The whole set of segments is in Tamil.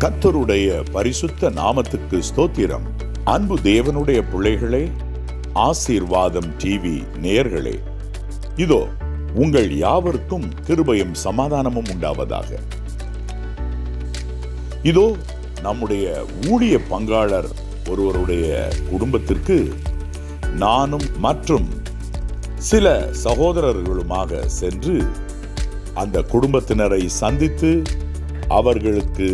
கர்த்தருடைய பரிசுத்த நாமத்துக்கு ஸ்தோத்திரம். அன்பு தேவனுடைய பிள்ளைகளே, ஆசீர்வாதம் டிவி நேயர்களே, இதோ உங்கள் யாவருக்கும் கிருபையும் சமாதானமும் உண்டாவதாக. இதோ நம்முடைய ஊழிய பங்காளர் ஒருவருடைய குடும்பத்திற்கு நானும் மற்றும் சில சகோதரர்களுமாக சென்று அந்த குடும்பத்தினரை சந்தித்து அவர்களுக்கு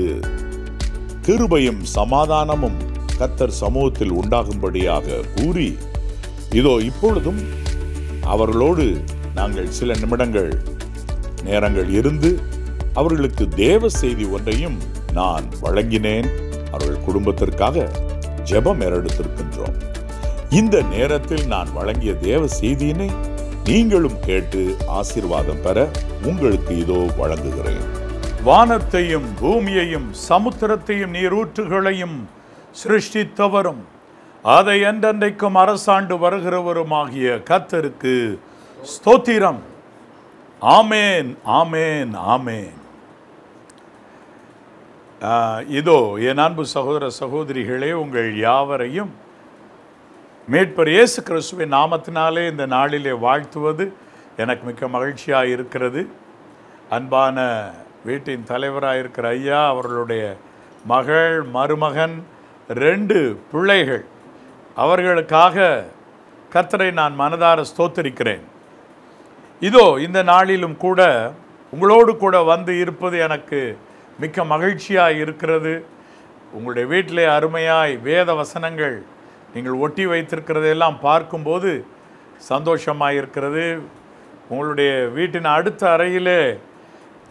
கிருபையும் சமாதானமும் கர்த்தர் சமூகத்தில் உண்டாகும்படியாக கூறி, இதோ இப்பொழுதும் அவர்களோடு நாங்கள் சில நேரங்கள் இருந்து அவர்களுக்கு தேவ செய்தி ஒன்றையும் நான் வழங்கினேன். அவர்கள் குடும்பத்திற்காக ஜெபம் ஏறெடுத்திருக்கின்றோம். இந்த நேரத்தில் நான் வழங்கிய தேவ செய்தியினை நீங்களும் கேட்டு ஆசீர்வாதம் பெற உங்களுக்கு இதோ வழங்குகிறேன். வானத்தையும் பூமியையும் சமுத்திரத்தையும் நீரூற்றுகளையும் சிருஷ்டித்தவரும் அதை என்றென்றைக்கும் அரசாண்டு வருகிறவருமாகிய கர்த்தருக்கு ஸ்தோத்திரம். ஆமேன், ஆமேன், ஆமேன். இதோ என் அன்பு சகோதர சகோதரிகளே, உங்கள் யாவரையும் மீட்பர் இயேசு கிறிஸ்துவின் நாமத்தினாலே இந்த நாளிலே வாழ்த்துவது எனக்கு மிக்க மகிழ்ச்சியாக இருக்கிறது. அன்பான வீட்டின் தலைவராக இருக்கிற ஐயா, அவர்களுடைய மகள், மருமகன், 2 பிள்ளைகள், அவர்களுக்காக கர்த்தரை நான் மனதார ஸ்தோத்திரிக்கிறேன். இதோ இந்த நாளிலும் கூட உங்களோடு கூட வந்து இருப்பது எனக்கு மிக்க மகிழ்ச்சியாக இருக்கிறது. உங்களுடைய வீட்டிலே அருமையாய் வேத வசனங்கள் நீங்கள் ஒட்டி வைத்திருக்கிறதையெல்லாம் பார்க்கும்போது சந்தோஷமாக இருக்கிறது. உங்களுடைய வீட்டின் அடுத்த அறையிலே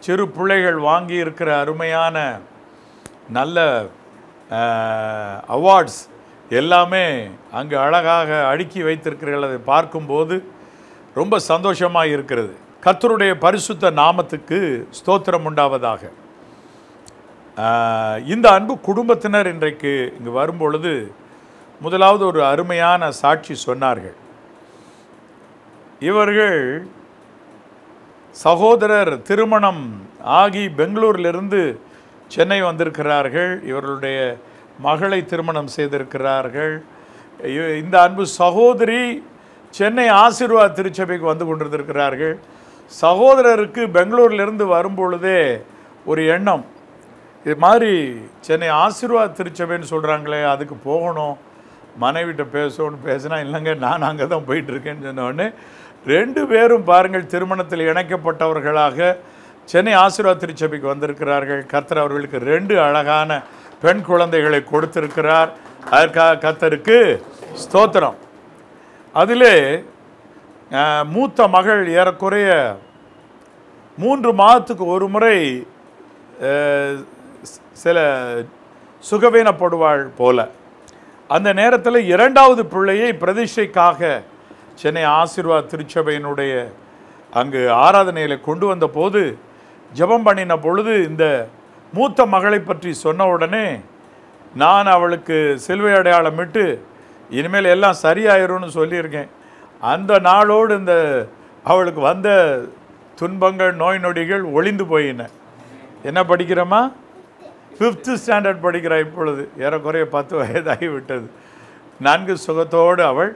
சிறு பிள்ளைகள் வாங்கி இருக்கிற அருமையான நல்ல அவார்ட்ஸ் எல்லாமே அங்கு அழகாக அடுக்கி வைத்திருக்கிறீர்கள். அதை பார்க்கும்போது ரொம்ப சந்தோஷமாக இருக்கிறது. கர்த்தருடைய பரிசுத்த நாமத்துக்கு ஸ்தோத்திரம் உண்டாவதாக. இந்த அன்பு குடும்பத்தினர் இன்றைக்கு இங்கு வரும்பொழுது முதலாவது ஒரு அருமையான சாட்சி சொன்னார்கள். இவர்கள் சகோதரர் திருமணம் ஆகி பெங்களூரிலிருந்து சென்னை வந்திருக்கிறார்கள். இவர்களுடைய மகளை திருமணம் செய்திருக்கிறார்கள். இந்த அன்பு சகோதரி சென்னை ஆசீர்வாத் திருச்சபைக்கு வந்து கொண்டிருக்கிறார்கள். சகோதரருக்கு பெங்களூரிலிருந்து வரும்பொழுதே ஒரு எண்ணம், இது மாதிரி சென்னை ஆசீர்வாத் திருச்சபைன்னு சொல்கிறாங்களே, அதுக்கு போகணும், மனைவிட்ட பேசினா இல்லைங்க நான் அங்கே தான் போயிட்டுருக்கேன்னு சொன்னோடனே 2 பேரும் பாருங்கள் திருமணத்தில் இணைக்கப்பட்டவர்களாக சென்னை ஆசீர்வாத் திருச்சபைக்கு வந்திருக்கிறார்கள். கர்த்தர் அவர்களுக்கு 2 அழகான பெண் குழந்தைகளை கொடுத்திருக்கிறார். அதற்காக கர்த்தருக்கு ஸ்தோத்திரம். அதிலே மூத்த மகள் ஏறக்குறைய 3 மாதத்துக்கு ஒரு முறை சில சுகவீனப்படுவாள் போல. அந்த நேரத்தில் 2வது பிள்ளையை பிரதிஷ்டைக்காக சென்னை ஆசீர்வாத் திருச்சபையினுடைய அங்கு ஆராதனையில் கொண்டு வந்த போது ஜெபம் பண்ணின பொழுது இந்த மூத்த மகளை பற்றி சொன்ன உடனே நான் அவளுக்கு சிலுவை அடையாளம் விட்டு இனிமேல் எல்லாம் சரியாயிரும்னு சொல்லியிருக்கேன். அந்த நாளோடு இந்த அவளுக்கு வந்த துன்பங்கள், நோய் நொடிகள் ஒளிந்து போயின. என்ன படிக்கிறோமா? 5th ஸ்டாண்டர்ட் படிக்கிறாள். இப்பொழுது ஏறக்குறைய 10 வயதாகி விட்டது. 4 சுகத்தோடு அவள்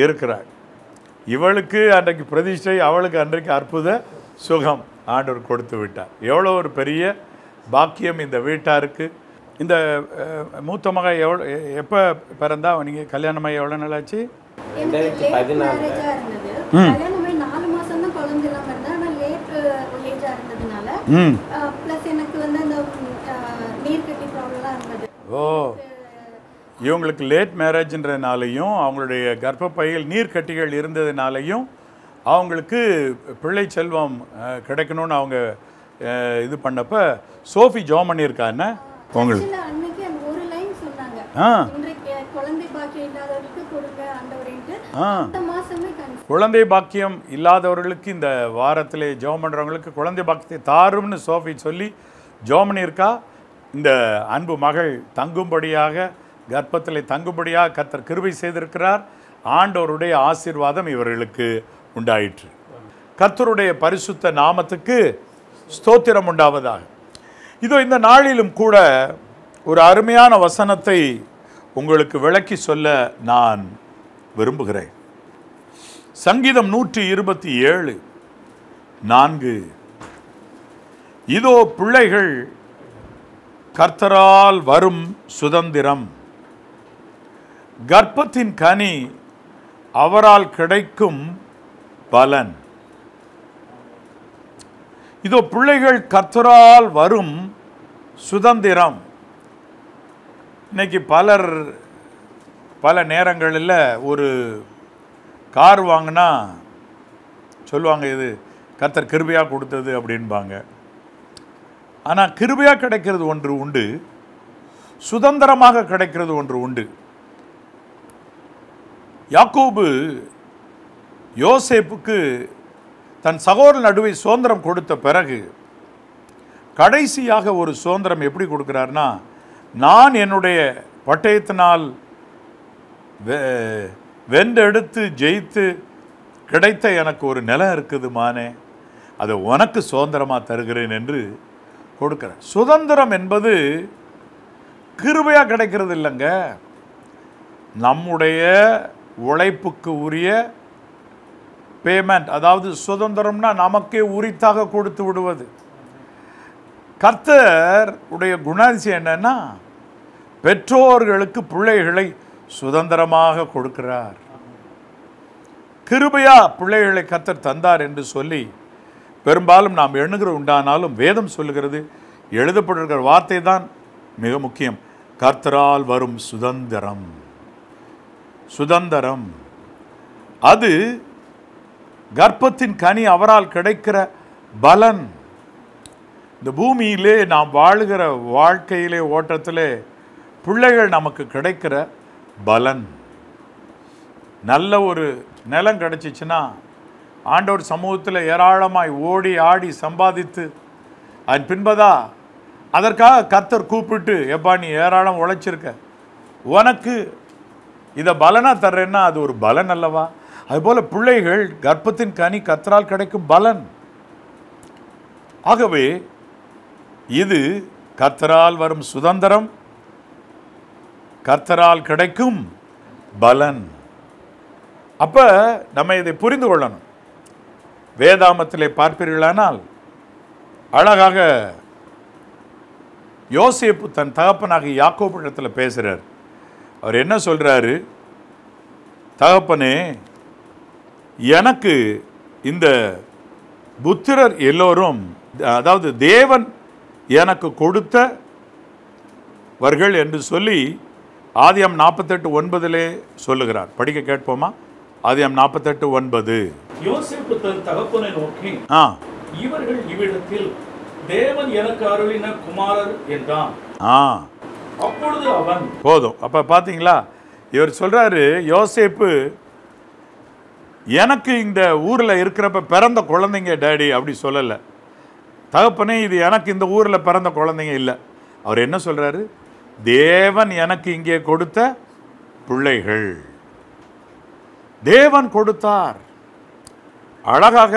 இருக்கிறாள். இவளுக்கு அன்றைக்கு பிரதிஷ்டை, அவளுக்கு அன்றைக்கு அற்புத சுகம் ஆண்டவர் கொடுத்து விட்டார். எவ்வளோ ஒரு பெரிய பாக்கியம் இந்த வீட்டாருக்கு. இந்த மூத்த மக எப்போ பிறந்தா? நீங்கள் கல்யாணமாகி எவ்வளோ நாள் ஆச்சு? 2014. ஓ, இவங்களுக்கு லேட் மேரேஜ்ன்றதுனாலையும் அவங்களுடைய கர்ப்பப்பையில் நீர்க்கட்டிகள் இருந்ததுனாலையும் அவங்களுக்கு பிள்ளை செல்வம் கிடைக்கணும்னு அவங்க இது பண்ணப்ப சோஃபி ஜோம் பண்ணியிருக்கா. என்ன உங்களுக்கு குழந்தை பாக்கியம் இல்லாதவர்களுக்கு இந்த வாரத்திலே ஜெபம் பண்ணுறவங்களுக்கு குழந்தை பாக்கியத்தை தாரும்னு சோஃபி சொல்லி ஜெபம் பண்ணியிருக்கா. இந்த அன்பு மகள் தங்கும்படியாக, கர்ப்பத்தில் தங்கும்படியாக கர்த்தர் கிருபை செய்திருக்கிறார். ஆண்டவருடைய ஆசீர்வாதம் இவர்களுக்கு உண்டாயிற்று. கர்த்தருடைய பரிசுத்த நாமத்துக்கு ஸ்தோத்திரம் உண்டாவதாக. இதோ இந்த நாளிலும் கூட ஒரு அருமையான வசனத்தை உங்களுக்கு விளக்கி சொல்ல நான் விரும்புகிறேன். சங்கீதம் 127:4. இதோ பிள்ளைகள் கர்த்தரால் வரும் சுதந்திரம், கர்ப்பத்தின் கனி அவரால் கிடைக்கும் பலன். இதோ பிள்ளைகள் கர்த்தரால் வரும் சுதந்திரம். இன்னைக்கு பல நேரங்களில் ஒரு கார் வாங்கினா சொல்லுவாங்க, இது கர்த்தர் கிருபையாக கொடுத்தது அப்படின்பாங்க. ஆனால் கிருபையாக கிடைக்கிறது ஒன்று உண்டு, சுதந்திரமாக கிடைக்கிறது ஒன்று உண்டு. யாக்கோபு யோசேப்புக்கு தன் சகோதரன் நடுவே சுதந்திரம் கொடுத்த பிறகு கடைசியாக ஒரு சுதந்திரம் எப்படி கொடுக்கிறார்னா, நான் என்னுடைய பட்டயத்தினால் வென்றெடுத்து ஜெயித்து கிடைத்த எனக்கு ஒரு நிலம் இருக்குது மானே, அதை உனக்கு சுதந்திரமாக தருகிறேன் என்று கொடுக்கிறார். சுதந்திரம் என்பது கிருபையாக கிடைக்கிறது இல்லைங்க, நம்முடைய உழைப்புக்கு உரிய பேமெண்ட். அதாவது சுதந்திரம்னா நமக்கே உரித்தாக கொடுத்து விடுவது. கர்த்தர் உடைய குணாதிசயம் என்னன்னா, பெற்றோர்களுக்கு பிள்ளைகளை சுதந்திரமாக கொடுக்கிறார். கிருபையா பிள்ளைகளை கர்த்தர் தந்தார் என்று சொல்லி பெரும்பாலும் நாம் எண்ணுகிற உண்டானாலும் வேதம் சொல்லுகிறது, எழுதப்பட்டிருக்கிற வார்த்தை தான் மிக முக்கியம். கர்த்தரால் வரும் சுதந்திரம். சுதந்திரம் அது கர்ப்பத்தின் கனி அவரால் கிடைக்கிற பலன். இந்த பூமியிலே நாம் வாழுகிற வாழ்க்கையிலே ஓட்டத்திலே பிள்ளைகள் நமக்கு கிடைக்கிற பலன். நல்ல ஒரு நிலம் கிடைச்சிச்சுன்னா ஆண்டவர் சமூகத்தில் ஏராளமாய் ஓடி ஆடி சம்பாதித்து அதன் பின்பதா அதற்காக கர்த்தர் கூப்பிட்டு, எப்பா நீ ஏராளம் உழைச்சிருக்க, உனக்கு இதை பலனாக தர்றேன்னா அது ஒரு பலன் அல்லவா? அதுபோல பிள்ளைகள் கர்ப்பத்தின் கனி கர்த்தரால் கிடைக்கும் பலன். ஆகவே இது கர்த்தரால் வரும் சுதந்திரம், கர்த்தரால் கிடைக்கும் பலன். அப்ப நம்ம இதை புரிந்து கொள்ளணும். வேதாமத்திலே பார்ப்பீர்களானால் அழகாக யோசேப்பு தன் தகப்பனாக யாக்கோபு இடத்துல பேசுறார். அவர் என்ன சொல்றாரு? தகப்பனே, எனக்கு இந்த புத்திரர் எல்லோரும், அதாவது தேவன் எனக்கு கொடுத்தவர்கள் என்று சொல்லி ஆதியாகமம் 48:9 சொல்லுகிறார். படிக்க கேட்போமா? ஆதியாகமம் 48:9. யோசேப்பு தன் தகப்பனை நோக்கி, இவர்கள் இவ்விடத்தில் தேவன் எனக்கு அருளின குமாரர் என்றான். அப்பொழுது அவன், போதும். அப்ப பாத்தீங்களா, இவர் சொல்றாரு, யோசேப்பு எனக்கு இந்த ஊர்ல இருக்கிறப்ப பிறந்த குழந்தைங்க டேடி அப்படி சொல்லல. தகப்பனே, இது எனக்கு இந்த ஊர்ல பிறந்த குழந்தைங்க இல்லை. அவர் என்ன சொல்றாரு? தேவன் எனக்கு இங்கே கொடுத்த பிள்ளைகள். தேவன் கொடுத்தார். அழகாக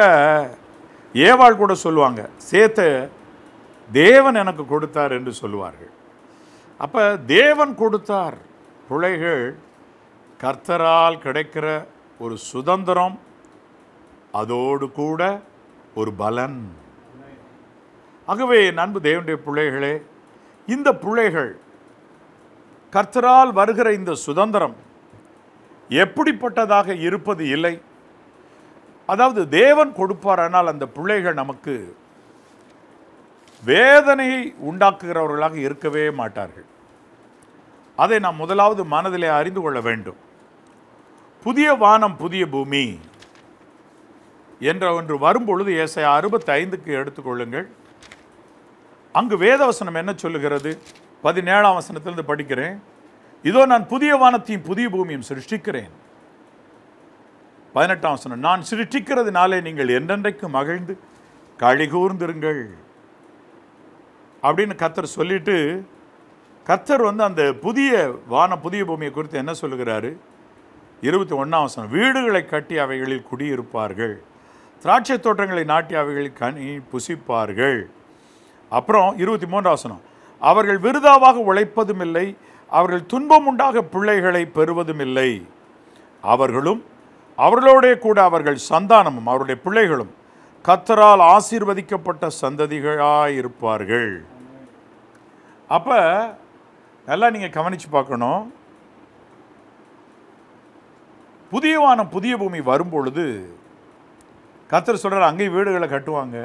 ஏவாள் கூட சொல்லுவாங்க, சேத்த தேவன் எனக்கு கொடுத்தார் என்று சொல்லுவார்கள். அப்ப தேவன் கொடுத்தார். பிள்ளைகள் கர்த்தரால் கிடைக்கிற ஒரு சுதந்திரம், அதோடு கூட ஒரு பலன். ஆகவே அன்பு தேவனுடைய பிள்ளைகளே, இந்த பிள்ளைகள் கர்த்தரால் வருகிற இந்த சுதந்திரம் எப்படிப்பட்டதாக இருப்பது இல்லை. அதாவது தேவன் கொடுப்பாரானால் அந்த பிள்ளைகள் நமக்கு வேதனையை உண்டாக்குகிறவர்களாக இருக்கவே மாட்டார்கள். அதை நாம் முதலாவது மனதிலே அறிந்து கொள்ள வேண்டும். புதிய வானம் புதிய பூமி என்ற ஒன்று வரும்பொழுது ஏசாயா 65 எடுத்துக்கொள்ளுங்கள். அங்கு வேதவசனம் என்ன சொல்லுகிறது? 17ஆம் வசனத்திலிருந்து படிக்கிறேன். இதோ நான் புதிய வானத்தையும் புதிய பூமியும் சிருஷ்டிக்கிறேன். 18ஆம் வசனம், நான் சிருஷ்டிக்கிறதுனாலே நீங்கள் என்றென்றைக்கு மகிழ்ந்து களி கூர்ந்திருங்கள் அப்படின்னு கர்த்தர் சொல்லிட்டு, கர்த்தர் அந்த புதிய வான புதிய பூமியை குறித்து என்ன சொல்லுகிறாரு? 21ஆம் வசனம், வீடுகளை கட்டி அவைகளில் குடியிருப்பார்கள், திராட்சை தோட்டங்களை நாட்டி அவைகளில் கனி புசிப்பார்கள். அப்புறம் 23ஆம் வசனம், அவர்கள் விருதாவாக உழைப்பதும் இல்லை, அவர்கள் துன்பம் உண்டாக பிள்ளைகளை பெறுவதும் இல்லை. அவர்களும் அவர்களோடே கூட அவர்கள் சந்தானமும் அவருடைய பிள்ளைகளும் கர்த்தரால் ஆசீர்வதிக்கப்பட்ட சந்ததிகளாயிருப்பார்கள். அப்ப நல்லா நீங்க கவனிச்சு பார்க்கணும். புதிய வானம் புதிய பூமி வரும்பொழுது கர்த்தர் சொல்றார், அங்கே வீடுகளை கட்டுவாங்க,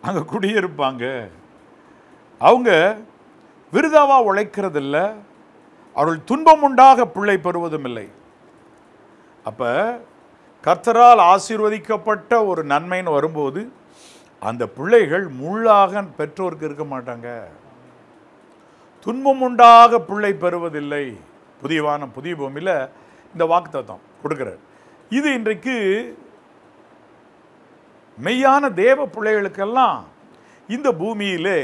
அங்கே குடியிருப்பாங்க. அவங்க விருதாவா உழைக்கிறதில்ல, அவர்கள் துன்பம் உண்டாக பிள்ளை பெறுவதும் இல்லை. அப்ப கர்த்தரால் ஆசீர்வதிக்கப்பட்ட ஒரு நன்மைன்னு வரும்போது அந்த பிள்ளைகள் முள்ளாக பெற்றோருக்கு இருக்க மாட்டாங்க. துன்பம் உண்டாக பிள்ளை பெறுவதில்லை. புதிய வானம் புதிய பூமியில் இந்த வாக்குத்தத்தம் கொடுக்கிறார். இது இன்றைக்கு மெய்யான தேவ பிள்ளைகளுக்கெல்லாம் இந்த பூமியிலே,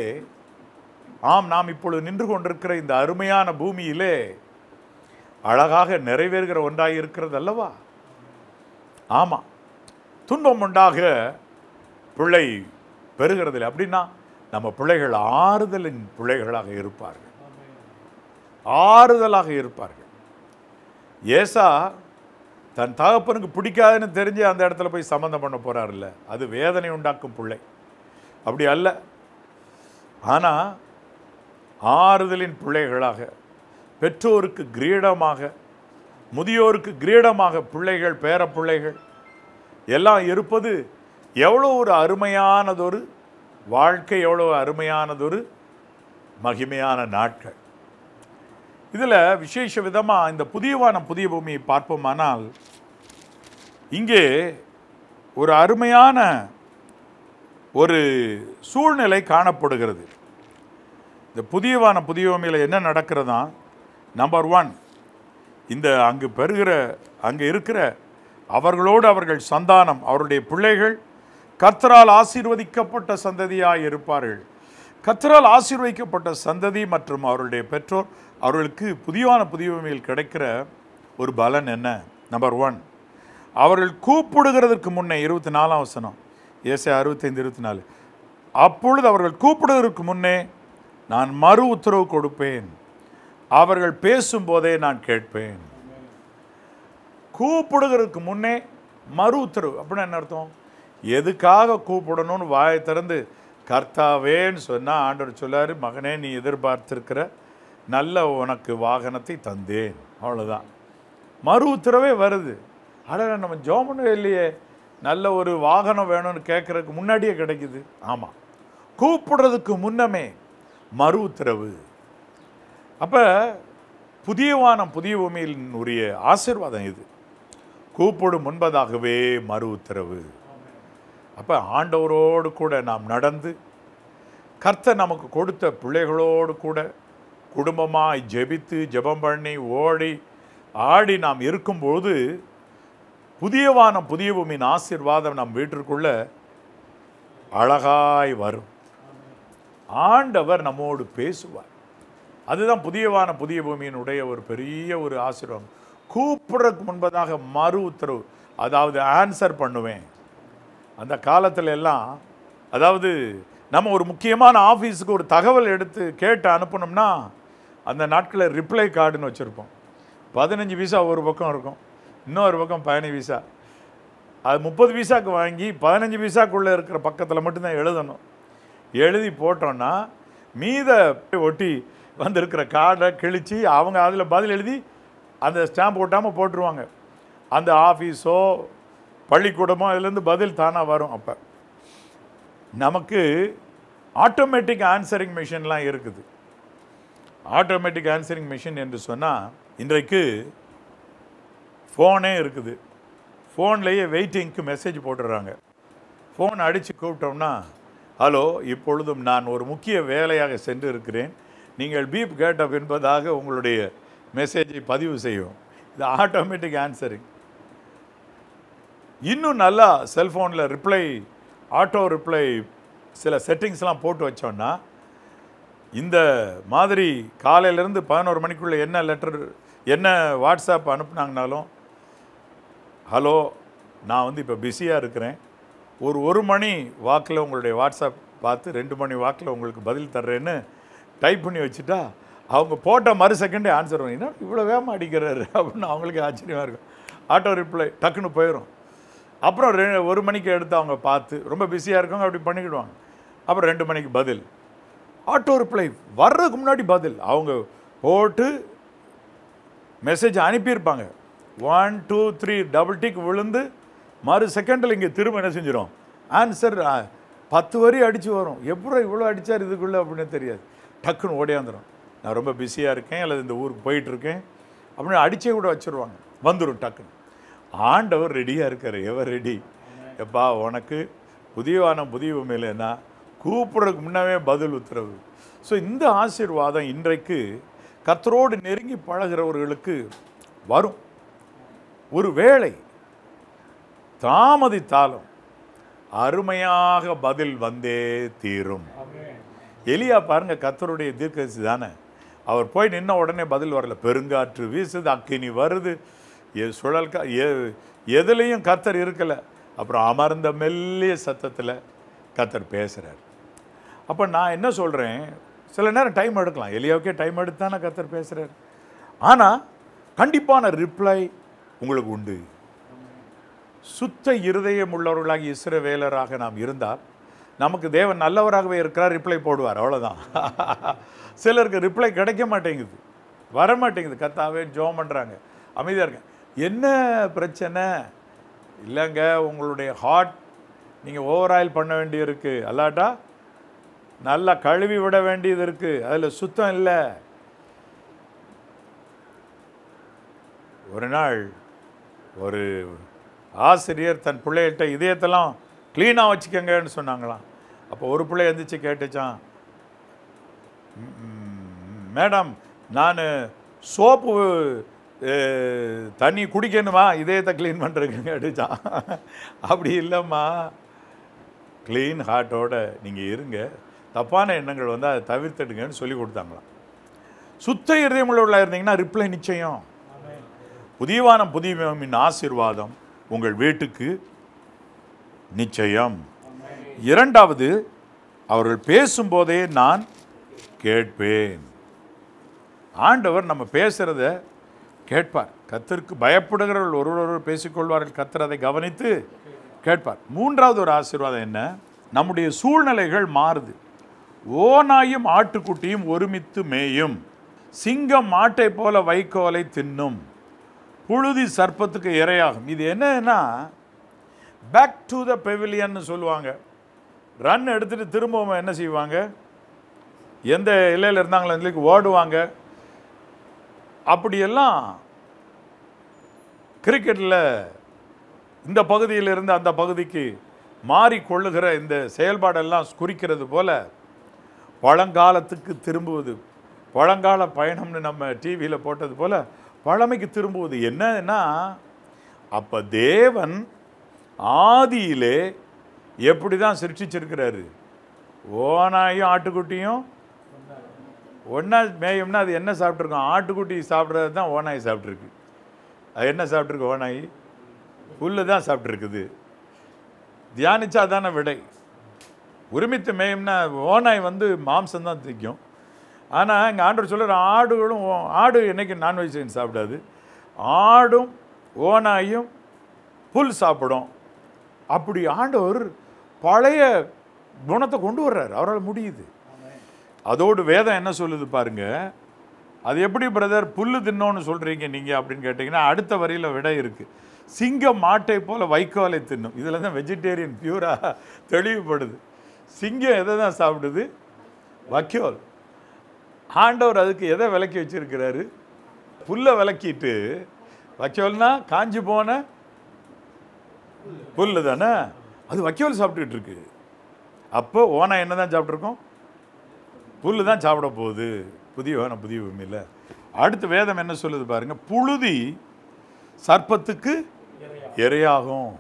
ஆம், நாம் இப்பொழுது நின்று கொண்டிருக்கிற இந்த அருமையான பூமியிலே அழகாக நிறைவேறுகிற ஒன்றாக இருக்கிறது அல்லவா? ஆமாம், துன்பம் உண்டாக பிள்ளை பெறுகிறதில்லை. அப்படின்னா நம்ம பிள்ளைகள் ஆறுதலின் பிள்ளைகளாக இருப்பார்கள், ஆறுதலாக இருப்பார்கள். ஏசா தன் தகப்பனுக்கு பிடிக்காதுன்னு தெரிஞ்சு அந்த இடத்துல போய் சம்பந்தம் பண்ண போறாருல்ல, அது வேதனை உண்டாக்கும் பிள்ளை. அப்படி அல்ல, ஆனால் ஆறுதலின் பிள்ளைகளாக, பெற்றோருக்கு கிரீடமாக, முதியோருக்கு கிரீடமாக பிள்ளைகள், பேர பிள்ளைகள் எல்லாம் இருப்பது எவ்வளோ ஒரு அருமையானதொரு வாழ்க்கை, எவ்வளோ அருமையானதொரு மகிமையான நாட்கள். இதில் விசேஷ விதமாக இந்த புதிய வானம் புதிய பூமியை பார்ப்போமானால் இங்கே ஒரு அருமையான ஒரு சூழ்நிலை காணப்படுகிறது. இந்த புதிய வானம் புதிய பூமியில் என்ன நடக்கிறதா? நம்பர் 1, இந்த அங்கே இருக்கிற அவர்களோடு அவர்கள் சந்தானம், அவருடைய பிள்ளைகள் கர்த்தரால் ஆசீர்வதிக்கப்பட்ட சந்ததியாக இருப்பார்கள். கர்த்தரால் ஆசீர்வதிக்கப்பட்ட சந்ததி மற்றும் அவருடைய பெற்றோர், அவர்களுக்கு புதிய பூமியில் கிடைக்கிற ஒரு பலன் என்ன? நம்பர் 1, அவர்கள் கூப்பிடுகிறதற்கு முன்னே, 24ஆம் வசனம், ஏசாயா 65:24, அப்பொழுது அவர்கள் கூப்பிடுவதற்கு முன்னே நான் மறு உத்தரவு கொடுப்பேன், அவர்கள் பேசும்போதே நான் கேட்பேன். கூப்பிடுகிறதுக்கு முன்னே மறு உத்தரவு அப்படின்னா என்ன அர்த்தம்? எதுக்காக கூப்பிடணும்னு வாயை திறந்து கர்த்தாவேன்னு சொன்னால் ஆண்டவர் சொல்லாரு, மகனே நீ எதிர்பார்த்திருக்கிற நல்ல உனக்கு வாகனத்தை தந்தேன், அவ்வளோதான். மறு உத்தரவே வருது. ஆனால் நம்ம ஜோமனே இல்லையே, நல்ல ஒரு வாகனம் வேணும்னு கேட்குறதுக்கு முன்னாடியே கிடைக்குது. ஆமாம், கூப்பிடுறதுக்கு முன்னமே மறு உத்தரவு. அப்போ புதிய வானம் புதிய பூமியில் உரிய ஆசீர்வாதம் இது. கூப்பிடும் முன்பதாகவே மறு உத்தரவு. அப்போ ஆண்டவரோடு கூட நாம் நடந்து, கர்த்தர் நமக்கு கொடுத்த பிள்ளைகளோடு கூட குடும்பமாய் ஜெபித்து ஜெபம் பண்ணி ஓடி ஆடி நாம் இருக்கும்போது புதிய வானம் புதிய பூமியின் ஆசீர்வாதம் நம் வீட்டிற்குள்ள அழகாய் வரும். ஆண்டவர் நம்மோடு பேசுவார். அதுதான் புதிய வானம் புதிய பூமியினுடைய ஒரு பெரிய ஒரு ஆசீர்வாதம். கூப்பிடுறதுக்கு முன்பதாக மறு உத்தரவு, அதாவது ஆன்சர் பண்ணுவேன். அந்த காலத்தில் எல்லாம், அதாவது நம்ம ஒரு முக்கியமான ஆஃபீஸுக்கு ஒரு தகவல் எடுத்து கேட்டு அனுப்பணும்னா அந்த நாட்களில் ரிப்ளை கார்டுன்னு வச்சுருப்போம். 15 பைசா ஒரு பக்கம் இருக்கும், இன்னொரு பக்கம் 15 பைசா. அது 30 பைசாவுக்கு வாங்கி 15 பைசாக்குள்ளே இருக்கிற பக்கத்தில் மட்டும்தான் எழுதணும். எழுதி போட்டோன்னா மீத ஒட்டி வந்திருக்கிற கார்டை கிழித்து அவங்க அதில் பதில் எழுதி அந்த ஸ்டாம்ப் ஒட்டாமல் போட்டுருவாங்க. அந்த ஆஃபீஸோ பள்ளிக்கூடமோ அதுலேருந்து பதில் தானாக வரும். அப்போ நமக்கு ஆட்டோமேட்டிக் ஆன்சரிங் மிஷின்லாம் இருக்குது. ஆட்டோமேட்டிக் ஆன்சரிங் மிஷின் என்று சொன்னால் இன்றைக்கு ஃபோனே இருக்குது. ஃபோன்லேயே வெயிட்டிங்க்கு மெசேஜ் போட்டுடுறாங்க. ஃபோன் அடித்து கூப்பிட்டோம்னா, ஹலோ, இப்பொழுதும் நான் ஒரு முக்கிய வேலையாக சென்று இருக்கிறேன், நீங்கள் பீப் கேட்டப் என்பதாக உங்களுடைய மெசேஜை பதிவு செய்யும். இது ஆட்டோமேட்டிக் ஆன்சரிங். இன்னும் நல்லா செல்ஃபோனில் ரிப்ளை, ஆட்டோ ரிப்ளை சில செட்டிங்ஸ்லாம் போட்டு வச்சோன்னா, இந்த மாதிரி காலையிலேருந்து 11 மணிக்குள்ளே என்ன லெட்டர் என்ன வாட்ஸ்அப் அனுப்புனாங்கனாலும், ஹலோ, நான் இப்போ பிஸியாக இருக்கிறேன், ஒரு மணி வாக்கில் உங்களுடைய வாட்ஸ்அப் பார்த்து 2 மணி வாக்கில் உங்களுக்கு பதில் தர்றேன்னு டைப் பண்ணி வச்சுட்டா அவங்க போட்ட மறு செகண்டே ஆன்சர் வரும். என்ன இவ்வளோ வேகமாக அடிக்கிறாரு அப்படின்னு அவங்களுக்கு ஆச்சரியமாக இருக்கும். ஆட்டோ ரிப்ளை டக்குன்னு போயிடும். அப்புறம் 1 மணிக்கு எடுத்து அவங்க பார்த்து ரொம்ப பிஸியாக இருக்கவங்க அப்படி பண்ணிக்கிடுவாங்க. அப்புறம் 2 மணிக்கு பதில். ஆட்டோ ரிப்ளை வர்றதுக்கு முன்னாடி பதில் அவங்க போட்டு மெசேஜ் அனுப்பியிருப்பாங்க. 1 2 3 டபுள் டிக் விழுந்து மறு செகண்டில் இங்கே திரும்ப என்ன செஞ்சிடும், ஆன்சர் 10 வரி அடித்து வரும். எப்போ இவ்வளோ அடித்தார் இதுக்குள்ளே அப்படின்னு தெரியாது. டக்குன்னு ஓடியாந்துடும். நான் ரொம்ப பிஸியாக இருக்கேன் அல்லது இந்த ஊருக்கு போயிட்டுருக்கேன் அப்படின்னு அடிச்சே கூட வச்சுருவாங்க. வந்துடும் டக்குன்னு. ஆண்டவர் ரெடியாக இருக்கார். எவர் ரெடி? எப்பா உனக்கு புதிய வானம் புதிய பூமியிலன்னா கூப்பிட்றதுக்கு முன்னவே பதில் உத்தரவு. ஸோ இந்த ஆசீர்வாதம் இன்றைக்கு கர்த்தரோடு நெருங்கி பழகிறவர்களுக்கு வரும். ஒரு வேளை தாமதித்தாலும் அருமையாக பதில் வந்தே தீரும். எலியா பாருங்க, கர்த்தருடைய தீர்க்கதரிசி தானே. அவர் போய் நின்ன உடனே பதில் வரல. பெருங்காற்று வீசுது, அக்கினி வருது, சுழல் எதுலேயும் கர்த்தர் இருக்கலை. அப்புறம் அமர்ந்த மெல்லிய சத்தத்தில் கர்த்தர் பேசுகிறார். அப்போ நான் என்ன சொல்கிறேன், சில நேரம் டைம் எடுக்கலாம். எலியாவுக்கே டைம் எடுத்து தானே கர்த்தர் பேசுகிறார். ஆனால் கண்டிப்பான ரிப்ளை உங்களுக்கு உண்டு. சுத்த இருதயம் உள்ளவர்களாக இஸ்ரவேலராக நாம் இருந்தால் நமக்கு தேவன் நல்லவராகவே இருக்கிறார், ரிப்ளை போடுவார், அவ்வளோதான். சிலருக்கு ரிப்ளை கிடைக்க மாட்டேங்குது, வர மாட்டேங்குது. கர்த்தாவே ஜெபம் பண்ணுறாங்க, அமைதியாக இருக்க. என்ன பிரச்சனை? இல்லைங்க, உங்களுடைய ஹார்ட் நீங்கள் ஓவர் ஆயில் பண்ண வேண்டியது இருக்குது, அல்லாட்டா நல்லா கழுவி விட வேண்டியது இருக்குது, அதில் சுத்தம் இல்லை. ஒரு நாள் ஒரு ஆசிரியர் தன் பிள்ளைகிட்ட இதயத்தெல்லாம் க்ளீனாக வச்சுக்கங்கன்னு சொன்னாங்களாம். அப்போ ஒரு பிள்ளை எழுந்திரிச்சு கேட்டுச்சான், மேடம் நான் சோப்பு தண்ணி குடிக்கணுமா இதயத்தை க்ளீன் பண்ணுறதுக்கு கேட்டுச்சான். அப்படி இல்லைம்மா, க்ளீன் ஹார்ட்டோடு நீங்கள் இருங்க, தப்பான எண்ணங்கள் வந்து அதை தவிர்த்துடுங்கன்னு சொல்லி கொடுத்தாங்களாம். சுத்த இருதயம் உள்ளவர்களாக இருந்தீங்கன்னா ரிப்ளை நிச்சயம். புதிய வானம் புதிய பூமியின் ஆசீர்வாதம் உங்கள் வீட்டுக்கு நிச்சயம். இரண்டாவது, அவர்கள் பேசும்போதே நான் கேட்பேன். ஆண்டவர் நம்ம பேசுகிறத கேட்பார். கர்த்தருக்கு பயப்படுகிறவர்கள் ஒருவர் பேசிக்கொள்வார்கள், கர்த்தர் அதை கவனித்து கேட்பார். மூன்றாவது ஒரு ஆசீர்வாதம் என்ன, நம்முடைய சூழ்நிலைகள் மாறுது. ஓநாயும் ஆட்டுக்குட்டியும் ஒருமித்து மேயும், சிங்கம் மாட்டை போல வைக்கோலை தின்னும், புழுதி சர்ப்பத்துக்கு இரையாகும். இது என்னன்னா பேக் டு த பெவிலியன்னு சொல்லுவாங்க. ரன் எடுத்துகிட்டு திரும்பவும் என்ன செய்வாங்க, எந்த இலையில் இருந்தாங்களோ அந்த ஓடுவாங்க. அப்படியெல்லாம் கிரிக்கெட்டில் இந்த பகுதியிலிருந்து அந்த பகுதிக்கு மாறிக்கொள்ளுகிற இந்த செயல்பாடெல்லாம் குறிக்கிறது போல பழங்காலத்துக்கு திரும்புவது, பழங்கால பயணம்னு நம்ம டிவியில் போட்டது போல் பழமைக்கு திரும்புவது. என்னன்னா, அப்போ தேவன் ஆதியிலே எப்படி தான் சிருஷ்டிச்சிருக்கிறாரு, ஓநாயும் ஆட்டுக்குட்டியும் ஒன்றா மேயும்னா அது என்ன சாப்பிட்ருக்கோம், ஆட்டுக்குட்டி சாப்பிட்றது தான் ஓநாய் சாப்பிட்ருக்கு. அது என்ன சாப்பிட்ருக்கு, ஓநாய் புல்லு தான் சாப்பிட்ருக்குது. தியானிச்சா தானே விடை. உரிமித்து மேயும்னா ஓநாய் வந்து மாம்சம்தான் திக்கும். ஆனால் எங்கள் ஆண்டவர் சொல்கிற ஆடுகளும், ஆடு என்றைக்கு நான்வெஜிடேரியன் சாப்பிடாது, ஆடும் ஓநாயும் புல் சாப்பிடும். அப்படி ஆண்டவர் பழைய குணத்தை கொண்டு வர்றார், அவரால் முடியுது. அதோடு வேதம் என்ன சொல்லுது பாருங்க, அது எப்படி பிரதர் புல்லு தின்னோன்னு சொல்கிறீங்க நீங்கள் அப்படின்னு கேட்டிங்கன்னா அடுத்த வரியில் விடை இருக்குது. சிங்கம் மாட்டை போல் வைக்கோலை தின்னும். இதில் தான் வெஜிடேரியன் பியூராக தெளிவுபடுது. சிங்கம் எதை தான் சாப்பிடுது, வைக்கோல். ஆண்டவர் அதுக்கு எதை விலக்கி வச்சிருக்கிறாரு, புல்லை விலக்கிட்டு, வைக்கோல்னா காஞ்சி போன புல்லு தானே, அது வைக்கோல் சாப்பிட்டுக்கிட்டு இருக்கு. அப்போ ஓனா என்ன தான் சாப்பிட்ருக்கோம், புல்லு தான் சாப்பிட போகுது. புதிய வானம் புதிய பூமியில். அடுத்து வேதம் என்ன சொல்லுது பாருங்க, புழுதி சர்ப்பத்துக்கு இரையாகும்.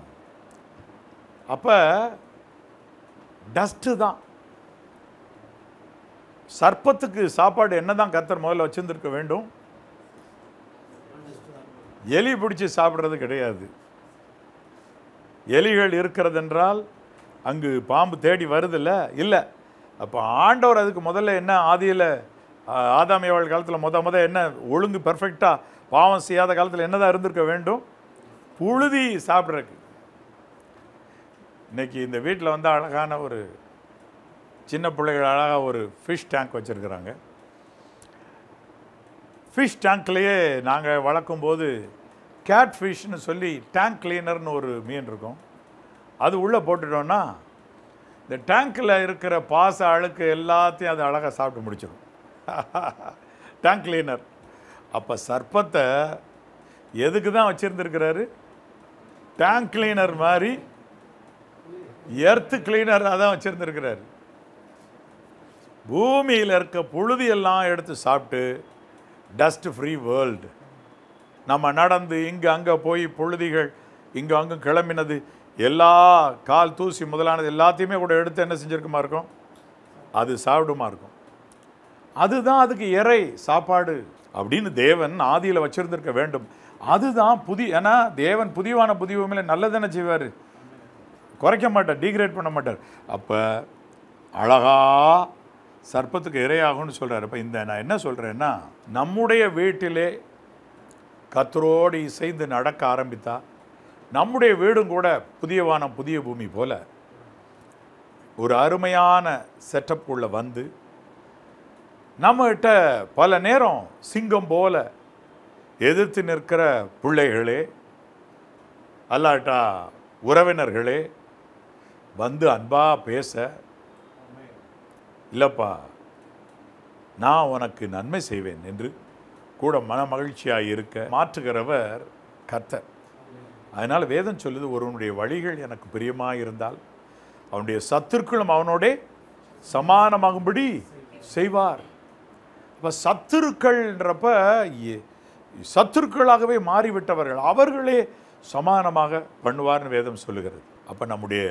அப்போ டஸ்ட்டு தான். சர்ப்பத்துக்கு சாப்பாடு என்ன தான் கர்த்தர் முதல்ல வச்சுருந்துருக்க வேண்டும், எலி பிடிச்சி சாப்பிட்றது கிடையாது. எலிகள் இருக்கிறது என்றால் அங்கு பாம்பு தேடி வருதில்ல, இல்லை, அப்போ ஆண்டவர் அதுக்கு முதல்ல என்ன ஆதியில் ஆதாம் ஏவாள் காலத்தில் முத என்ன ஒழுங்கு பெர்ஃபெக்டாக பாவம் செய்யாத காலத்தில் என்னதான் இருந்திருக்க வேண்டும்? புழுதி சாப்பிட்றதுக்கு. இன்னைக்கு இந்த வீட்டில் வந்து அழகான ஒரு சின்ன பிள்ளைகள் அழகாக ஒரு ஃபிஷ் டேங்க் வச்சுருக்குறாங்க. ஃபிஷ் டேங்க்லேயே நாங்கள் வளர்க்கும்போது கேட் ஃபிஷ்னு சொல்லி டேங்க் கிளீனர்னு ஒரு மீன் இருக்கும். அது உள்ளே போட்டுட்டோன்னா இந்த டேங்க்கில் இருக்கிற பாச அழுக்கு எல்லாத்தையும் அது அழகாக சாப்பிட்டு முடிச்சிடும். Tank cleaner. அப்போ சர்ப்பத்தை எதுக்கு தான் வச்சுருந்துருக்கிறாரு? டேங்க் கிளீனர் மாதிரி எர்த்து கிளீனராக தான் வச்சுருந்துருக்கிறாரு. பூமியில் இருக்க புழுதியெல்லாம் எடுத்து சாப்பிட்டு டஸ்ட் ஃப்ரீ வேர்ல்டு. நம்ம நடந்து இங்கே அங்கே போய் புழுதிகள் இங்கே அங்கே கிளம்பினது எல்லா கால் தூசி முதலானது எல்லாத்தையுமே கூட எடுத்து என்ன செஞ்சுருக்குமா இருக்கும்? அது சாப்பிடுமா இருக்கும். அதுதான் அதுக்கு இறை சாப்பாடு அப்படின்னு தேவன் ஆதியில் வச்சுருந்துருக்க வேண்டும். அதுதான் ஏன்னா தேவன் புதியவான புதிய பூமியில் நல்லதானே செய்வார், குறைக்க மாட்டார், டீக்ரேட் பண்ண மாட்டார். அப்போ அழகா சர்ப்பத்துக்கு இரையாகும்னு சொல்கிறார். அப்போ நான் என்ன சொல்கிறேன்னா, நம்முடைய வீட்டிலே கர்த்தரோடு இசைந்து நடக்க ஆரம்பித்தா நம்முடைய வீடும் கூட புதியவான புதிய பூமி போல ஒரு அருமையான செட்டப் உள்ள வந்து நம்மகிட்ட பல நேரம் சிங்கம் போல எதிர்த்து நிற்கிற பிள்ளைகளே அல்லாட்டா உறவினர்களே வந்து அன்பா பேச, இல்லைப்பா நான் உனக்கு நன்மை செய்வேன் என்று கூட மன மகிழ்ச்சியாக இருக்க மாற்றுகிறவர் கர்த்தர். அதனால் வேதம் சொல்லுது, ஒருவனுடைய வழிகள் எனக்கு பிரியமாக இருந்தால் அவனுடைய சத்துருக்களும் அவனோட சமானமாகும்படி செய்வார். இப்போ சத்துருக்கள்ன்றப்ப சத்துருக்களாகவே மாறிவிட்டவர்கள் அவர்களே சமானமாக பண்ணுவார்னு வேதம் சொல்லுகிறது. அப்போ நம்முடைய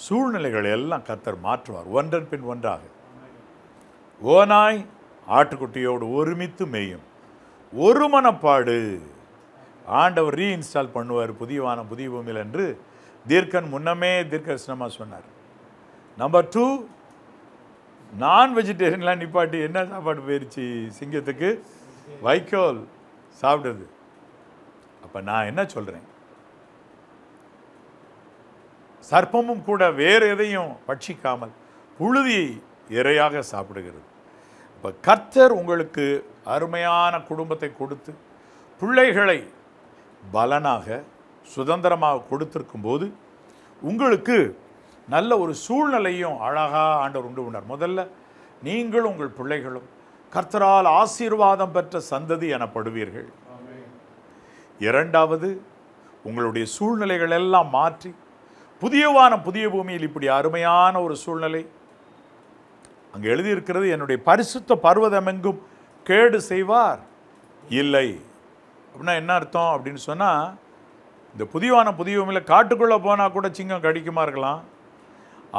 சூழ்நிலைகளை எல்லாம் கர்த்தர் மாற்றுவார் ஒன்றன் பின் ஒன்றாக. ஓநாய் ஆட்டுக்குட்டியோடு ஒருமித்து மேயும் ஒரு மனப்பாடு ஆண்டவர் ரீஇன்ஸ்டால் பண்ணுவார் புதியவான புதிய பூமியில் என்று தீர்க்கன் முன்னமே தீர்க்கதரிசனமாக சொன்னார். நம்பர் 2, நான் வெஜிடேரியன்லாம் நிப்பாட்டி என்ன சாப்பாடு போயிடுச்சு? சிங்கத்துக்கு வைக்கோல் சாப்பிடுது. அப்போ நான் என்ன சொல்கிறேன், சர்ப்பமும் கூட வேறு எதையும் பட்சிக்காமல் புழுதி இரையாக சாப்பிடுகிறது. இப்போ கர்த்தர் உங்களுக்கு அருமையான குடும்பத்தை கொடுத்து பிள்ளைகளை பலனாக சுதந்திரமாக கொடுத்திருக்கும் போது உங்களுக்கு நல்ல ஒரு சூழ்நிலையும் அழகாக ஆண்டவர் உண்டு பண்ணார். முதல்ல நீங்களும் உங்கள் பிள்ளைகளும் கர்த்தரால் ஆசீர்வாதம் பெற்ற சந்ததி எனப்படுவீர்கள். இரண்டாவது, உங்களுடைய சூழ்நிலைகள் எல்லாம் மாற்றி புதியவான புதிய பூமியில் இப்படி அருமையான ஒரு சூழ்நிலை அங்கே எழுதியிருக்கிறது, என்னுடைய பரிசுத்த பர்வதமெங்கும் கேடு செய்வார் இல்லை. அப்படின்னா என்ன அர்த்தம் அப்படின்னு சொன்னால், இந்த புதியவான புதிய பூமியில் காட்டுக்குள்ளே போனால் கூட சிங்கம் கடிக்குமா இருக்கலாம்,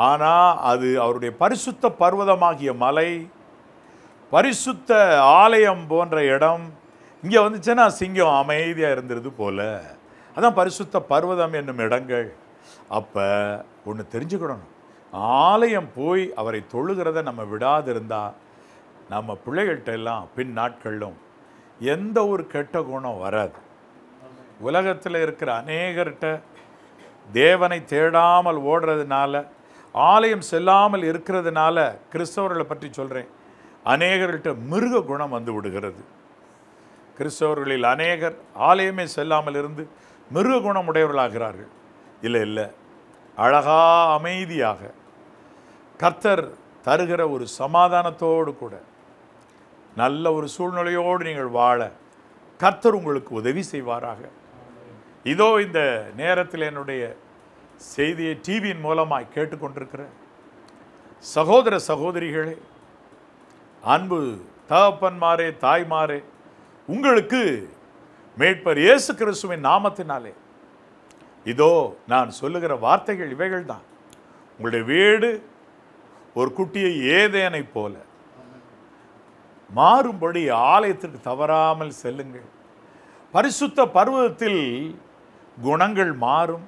ஆனால் அது அவருடைய பரிசுத்த பர்வதமாகிய மலை, பரிசுத்த ஆலயம் போன்ற இடம் இங்கே வந்துச்சுன்னா சிங்கம் அமைதியாக இருந்துருது போல. அதான் பரிசுத்த பர்வதம் என்னும் இடங்கள். அப்போ ஒன்று தெரிஞ்சுக்கிடணும், ஆலயம் போய் அவரை தொழுகிறத நம்ம விடாதிருந்தால் நம்ம பிள்ளைகள்கிட்ட எல்லாம் பின் நாட்களிலும் எந்த ஒரு கெட்ட குணம் வராது. உலகத்தில் இருக்கிற அநேகர்கிட்ட தேவனை தேடாமல் ஓடுறதுனால, ஆலயம் செல்லாமல் இருக்கிறதுனால, கிறிஸ்தவர்களை பற்றி சொல்கிறேன், அநேகர்கிட்ட மிருக குணம் வந்து விடுகிறது. கிறிஸ்தவர்களில் அநேகர் ஆலயமே செல்லாமல் இருந்து மிருக குணம் உடையவர்களாகிறார்கள். இல்லை, அழகா அமைதியாக கர்த்தர் தருகிற ஒரு சமாதானத்தோடு கூட நல்ல ஒரு சூழ்நிலையோடு நீங்கள் வாழ கர்த்தர் உங்களுக்கு உதவி செய்வாராக. இதோ இந்த நேரத்தில் என்னுடைய செய்தியை டிவியின் மூலமாய் கேட்டுக்கொண்டிருக்கிற சகோதர சகோதரிகளே, அன்பு தகப்பன்மாரே, தாய்மாரே, உங்களுக்கு மீட்பர் இயேசு கிறிஸ்துவின் நாமத்தினாலே இதோ நான் சொல்லுகிற வார்த்தைகள் இவைகள் தான். உங்களுடைய வீடு ஒரு குட்டியை ஏதேனை போல மாறும்படி ஆலயத்திற்கு தவறாமல் செல்லுங்கள். பரிசுத்த பர்வதத்தில் குணங்கள் மாறும்,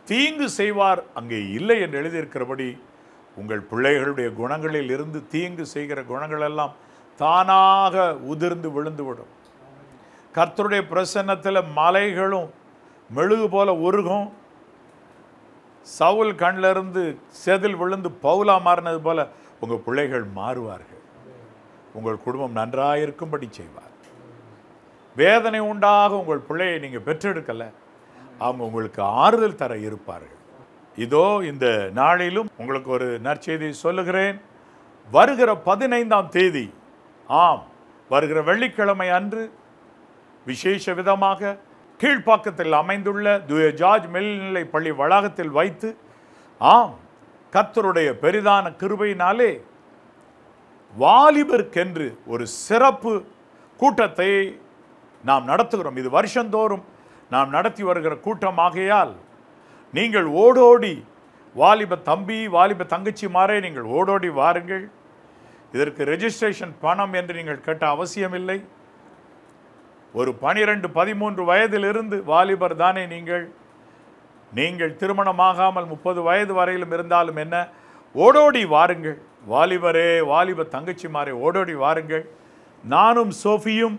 தீங்கு செய்வார் அங்கே இல்லை என்று எழுதியிருக்கிறபடி உங்கள் பிள்ளைகளுடைய குணங்களில் இருந்து தீங்கு செய்கிற குணங்களெல்லாம் தானாக உதிர்ந்து விழுந்துவிடும். கர்த்தருடைய பிரசன்னத்தில் மலைகளும் மெழுகு போல உருகும். சவுல் கண்ணிலிருந்து செதில் விழுந்து பவுலா மாறினது போல உங்கள் பிள்ளைகள் மாறுவார்கள். உங்கள் குடும்பம் நன்றாயிருக்கும்படி செய்வார். வேதனை உண்டாக உங்கள் பிள்ளையை நீங்கள் பெற்றெடுக்கல, அவங்க உங்களுக்கு ஆறுதல் தர இருப்பார்கள். இதோ இந்த நாளிலும் உங்களுக்கு ஒரு நற்செய்தி சொல்லுகிறேன். வருகிற 15ஆம் தேதி, ஆம், வருகிற வெள்ளிக்கிழமை அன்று விசேஷ விதமாக கீழ்ப்பாக்கத்தில் அமைந்துள்ள தூய ஜார்ஜ் மேல்நிலை பள்ளி வளாகத்தில் வைத்து, ஆம், கர்த்தருடைய பெரிதான கிருபையினாலே வாலிபருக்கென்று ஒரு சிறப்பு கூட்டத்தை நாம் நடத்துகிறோம். இது வருஷந்தோறும் நாம் நடத்தி வருகிற கூட்டமாகையால் நீங்கள் ஓடோடி, வாலிப தம்பி வாலிப தங்கச்சிமாரே, நீங்கள் ஓடோடி வாருங்கள். இதற்கு ரெஜிஸ்ட்ரேஷன் பணம் என்று நீங்கள் கேட்ட அவசியமில்லை. ஒரு 12-13 வயதிலிருந்து வாலிபர் தானே நீங்கள் திருமணமாகாமல் 30 வயது வரையிலும் இருந்தாலும் என்ன, ஓடோடி வாருங்கள். வாலிபரே, வாலிப தங்கச்சிமாரே, ஓடோடி வாருங்கள். நானும் சோஃபியும்,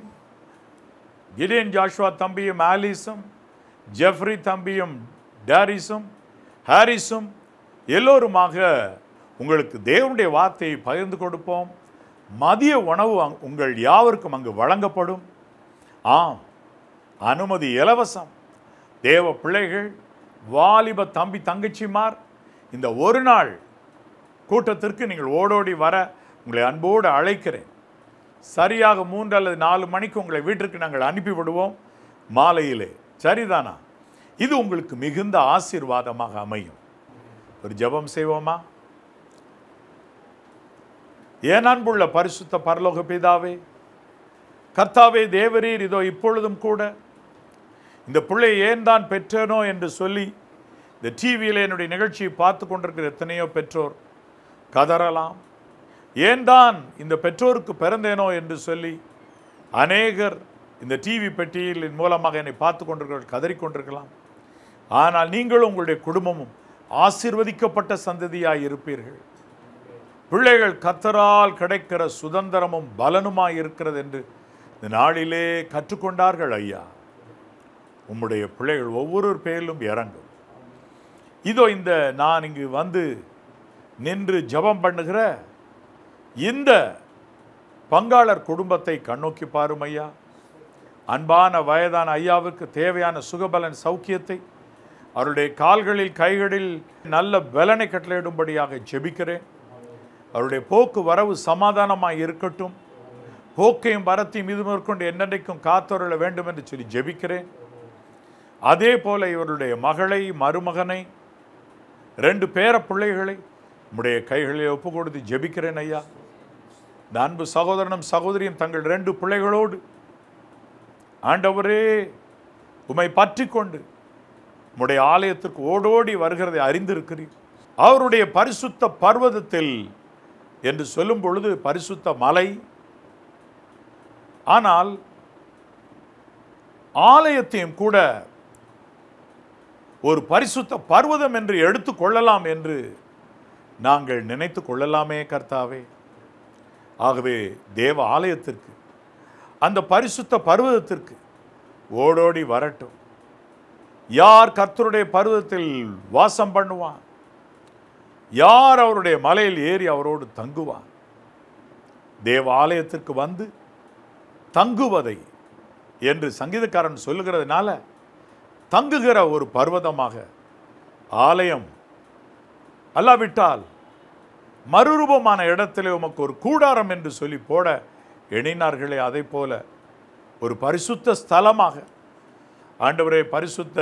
கிடியன் ஜாஷுவா தம்பியும் ஆலிஸும், ஜெஃப்ரி தம்பியும் டேரிஸும் ஹாரிஸும் எல்லோருமாக உங்களுக்கு தேவனுடைய வார்த்தையை பகிர்ந்து கொடுப்போம். மதிய உணவு உங்கள் யாவருக்கும் அங்கு வழங்கப்படும். ஆம், அனுமதி இலவசம். தேவ பிள்ளைகள், வாலிப தம்பி தங்கச்சிமார், இந்த ஒரு நாள் கூட்டத்திற்கு நீங்கள் ஓடோடி வர உங்களை அன்போடு அழைக்கிறேன். சரியாக 3 அல்லது 4 மணிக்கு உங்களை வீட்டிற்கு நாங்கள் அனுப்பிவிடுவோம் மாலையிலே. சரிதானா? இது உங்களுக்கு மிகுந்த ஆசீர்வாதமாக அமையும். ஒரு ஜெபம் செய்வோமா? என் அன்புள்ள பரிசுத்த பரலோக பிதாவே, கர்த்தாவே, தேவரீர், இதோ இப்பொழுதும் கூட இந்த பிள்ளை ஏன் தான் பெற்றேனோ என்று சொல்லி இந்த டிவியில் என்னுடைய நிகழ்ச்சியை பார்த்து கொண்டிருக்கிற எத்தனையோ பெற்றோர் கதறலாம். ஏன் தான் இந்த பெற்றோருக்கு பிறந்தேனோ என்று சொல்லி அநேகர் இந்த டிவி பெட்டியில் மூலமாக என்னை பார்த்து கொண்டிருக்கிறவர்கள் கதறிக்கொண்டிருக்கலாம். ஆனால் நீங்களும் உங்களுடைய குடும்பமும் ஆசீர்வதிக்கப்பட்ட சந்ததியாய் இருப்பீர்கள். பிள்ளைகள் கர்த்தரால் கிடைக்கிற சுதந்திரமும் பலனுமாய் இருக்கிறது என்று இந்த நாளிலே கற்றுக்கொண்டார்கள். ஐயா, உம்முடைய பிள்ளைகள் ஒவ்வொரு பேரிலும் இறங்கும். இதோ இந்த நான் இங்கு வந்து நின்று ஜெபம் பண்ணுகிற இந்த பங்காளர் குடும்பத்தை கண்ணோக்கி பாரும் ஐயா. அன்பான வயதான ஐயாவுக்கு தேவையான சுகபலன் சௌக்கியத்தை அவருடைய கால்களில் கைகளில் நல்ல பலனை கட்டளையிடும்படியாக ஜெபிக்கிறேன். அவருடைய போக்கு வரவு சமாதானமாக இருக்கட்டும். போக்கையும் வரத்தையும் இது மேற்கொண்டு என்னென்றைக்கும் காத்தொருள வேண்டும் என்று சொல்லி ஜெபிக்கிறேன். அதே போல இவருடைய மகளை, மருமகனை, 2 பேர பிள்ளைகளை உம்முடைய கைகளில் ஒப்பு கொடுத்து ஜெபிக்கிறேன் ஐயா. இந்த அன்பு சகோதரனும் சகோதரியும் தங்கள் 2 பிள்ளைகளோடு ஆண்டவரே உம்மை பற்றி கொண்டு உம்முடைய ஆலயத்திற்கு ஓடோடி வருகிறதை அறிந்திருக்கிறீர். அவருடைய பரிசுத்த பர்வதத்தில் என்று சொல்லும் பொழுது பரிசுத்த மலை, ஆனால் ஆலயத்தையும் கூட ஒரு பரிசுத்த பர்வதம் என்று எடுத்துக்கொள்ளலாம் என்று நாங்கள் நினைத்து கொள்ளலாமே கர்த்தாவே. ஆகவே தேவ ஆலயத்திற்கு, அந்த பரிசுத்த பர்வதத்திற்கு ஓடோடி வரட்டும். யார் கர்த்தருடைய பர்வதத்தில் வாசம் பண்ணுவான்? யார் அவருடைய மலையில் ஏறி அவரோடு தங்குவான்? தேவ ஆலயத்திற்கு வந்து தங்குவதை என்று சங்கீதக்காரன் சொல்லுகிறதுனால தங்குகிற ஒரு பர்வதமாக ஆலயம் அல்லாவிட்டால் மறுரூபமான இடத்திலே உமக்கு ஒரு கூடாரம் என்று சொல்லி போட எண்ணினார்களே, அதை போல ஒரு பரிசுத்த ஸ்தலமாக ஆண்டவரே, பரிசுத்த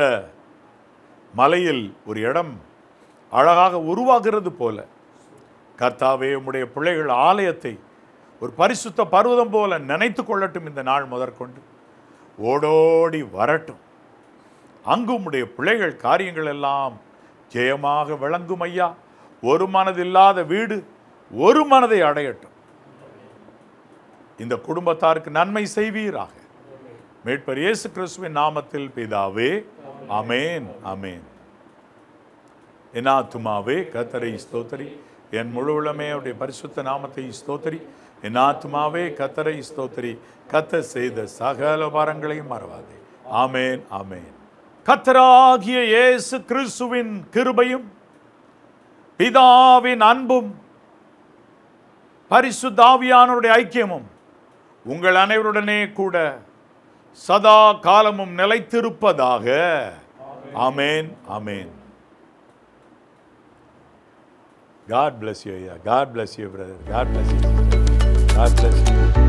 மலையில் ஒரு இடம் அழகாக உருவாகிறது போல கர்த்தாவே, உம்முடைய பிள்ளைகள் ஆலயத்தை ஒரு பரிசுத்த பர்வதம் போல நினைத்து கொள்ளட்டும். இந்த நாள் முதற்கொண்டு ஓடோடி வரட்டும். அங்கு உம்முடைய பிள்ளைகள் காரியங்கள் எல்லாம் ஜெயமாக விளங்கும் ஐயா. ஒரு மனதில்லாத வீடு ஒரு மனதை அடையட்டும். இந்த குடும்பத்தாருக்கு நன்மை செய்வீராக. மீட்பர் இயேசு கிறிஸ்துவின் நாமத்தில் பிதாவே, ஆமென், ஆமென். என் ஆத்துமாவே கர்த்தரை ஸ்தோத்திரி, என் முழு உள்ளமே அவருடைய பரிசுத்த நாமத்தை ஸ்தோத்திரி. என் ஆத்மாவே கர்த்தரை ஸ்தோத்திரி. கர்த்தர் செய்த சகல உபகாரங்களையும் மறவாதே. ஆமேன், ஆமேன். கர்த்தராகிய இயேசு கிறிஸ்துவின் கிருபையும் பிதாவின் அன்பும் பரிசுத்த ஆவியானவருடைய ஐக்கியமும் உங்கள் அனைவருடனே கூட சதா காலமும் நிலைத்திருப்பதாக. ஆமேன், ஆமேன். God bless you. God bless you, brother. God bless you. God bless you.